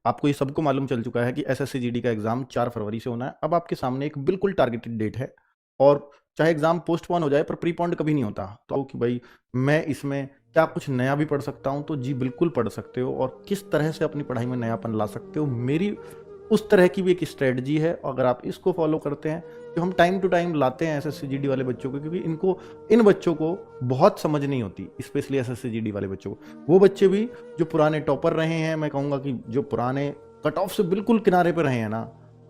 आपको ये सबको मालूम चल चुका है कि एसएससी जीडी का एग्जाम 4 फरवरी से होना है। अब आपके सामने एक बिल्कुल टारगेटेड डेट है और चाहे एग्जाम पोस्टपोन हो जाए पर प्रीपोन्ड कभी नहीं होता। तो कि भाई मैं इसमें क्या कुछ नया भी पढ़ सकता हूँ, तो जी बिल्कुल पढ़ सकते हो। और किस तरह से अपनी पढ़ाई में नयापन ला सकते हो, मेरी उस तरह की भी एक स्ट्रेटजी है। अगर आप इसको फॉलो करते हैं, जो हम टाइम टू टाइम लाते हैं एसएससी जीडी वाले बच्चों को, क्योंकि इन बच्चों को बहुत समझ नहीं होती, स्पेशली एसएससी जीडी वाले बच्चों को। वो बच्चे भी जो पुराने टॉपर रहे हैं, मैं कहूँगा कि जो पुराने कट ऑफ से बिल्कुल किनारे पर रहे हैं ना,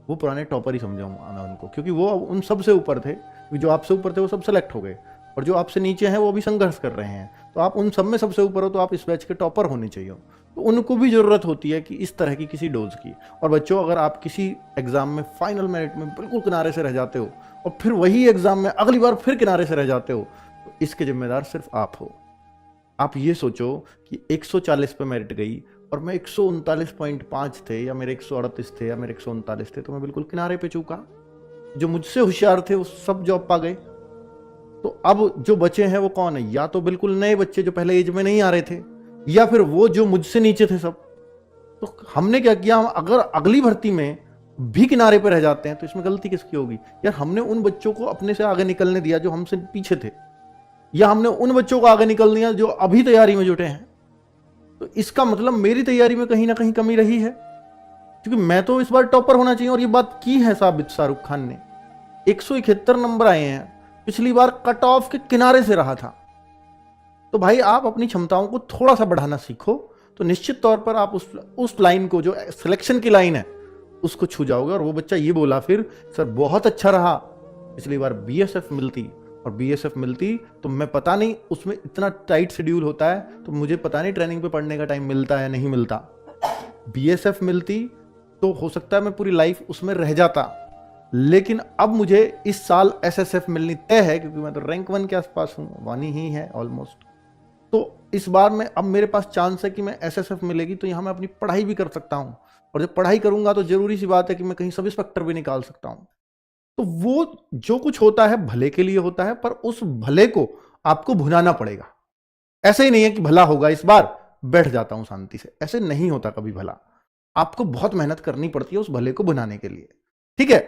वो पुराने टॉपर ही समझाऊंगा मैं उनको, क्योंकि वो उन सब से ऊपर थे। जो आपसे ऊपर थे वो सब सेलेक्ट हो गए और जो आपसे नीचे हैं वो भी संघर्ष कर रहे हैं। तो आप उन सब में सबसे ऊपर हो, तो आप इस बैच के टॉपर होने चाहिए। तो उनको भी ज़रूरत होती है कि इस तरह की किसी डोज की। और बच्चों, अगर आप किसी एग्ज़ाम में फाइनल मिनट में बिल्कुल किनारे से रह जाते हो और फिर वही एग्ज़ाम में अगली बार फिर किनारे से रह जाते हो, तो इसके जिम्मेदार सिर्फ आप हो। आप ये सोचो कि 140 पे मेरिट गई और मैं 139.5 थे, या मेरे 138 थे, या मेरे 139 थे, तो मैं बिल्कुल किनारे पे चूका। जो मुझसे होशियार थे वो सब जॉब पा गए। तो अब जो बचे हैं वो कौन है? या तो बिल्कुल नए बच्चे जो पहले एज में नहीं आ रहे थे, या फिर वो जो मुझसे नीचे थे सब। तो हमने क्या किया, हम अगर अगली भर्ती में भी किनारे पर रह जाते हैं तो इसमें गलती किसकी होगी? यार हमने उन बच्चों को अपने से आगे निकलने दिया जो हमसे पीछे थे, या हमने उन बच्चों को आगे निकल दिया जो अभी तैयारी में जुटे हैं। तो इसका मतलब मेरी तैयारी में कहीं ना कहीं कमी रही है, क्योंकि मैं तो इस बार टॉपर होना चाहिए। और ये बात की है साबित शाहरुख खान ने। 171 नंबर आए हैं, पिछली बार कट ऑफ के किनारे से रहा था। तो भाई आप अपनी क्षमताओं को थोड़ा सा बढ़ाना सीखो, तो निश्चित तौर पर आप उस लाइन को, जो सिलेक्शन की लाइन है, उसको छू जाओगे। और वो बच्चा ये बोला फिर, सर बहुत अच्छा रहा, पिछली बार बीएसएफ मिलती, और बीएसएफ मिलती तो मैं पता नहीं, उसमें इतना टाइट शेड्यूल होता है, तो मुझे पता नहीं ट्रेनिंग पे पढ़ने का टाइम मिलता है नहीं मिलता। बीएसएफ मिलती तो हो सकता है मैं पूरी लाइफ उसमें रह जाता, लेकिन अब मुझे इस साल एसएसएफ मिलनी तय है, क्योंकि मैं तो रैंक 1 के आसपास हूँ, 1 ही है ऑलमोस्ट। तो इस बार में अब मेरे पास चांस है कि मैं एसएसएफ मिलेगी तो यहाँ मैं अपनी पढ़ाई भी कर सकता हूँ, और जब पढ़ाई करूंगा तो जरूरी सी बात है कि मैं कहीं सब इंस्पेक्टर भी निकाल सकता हूँ। तो वो जो कुछ होता है भले के लिए होता है, पर उस भले को आपको भुनाना पड़ेगा। ऐसे ही नहीं है कि भला होगा इस बार, बैठ जाता हूं शांति से, ऐसे नहीं होता कभी भला। आपको बहुत मेहनत करनी पड़ती है उस भले को भुनाने के लिए। ठीक है।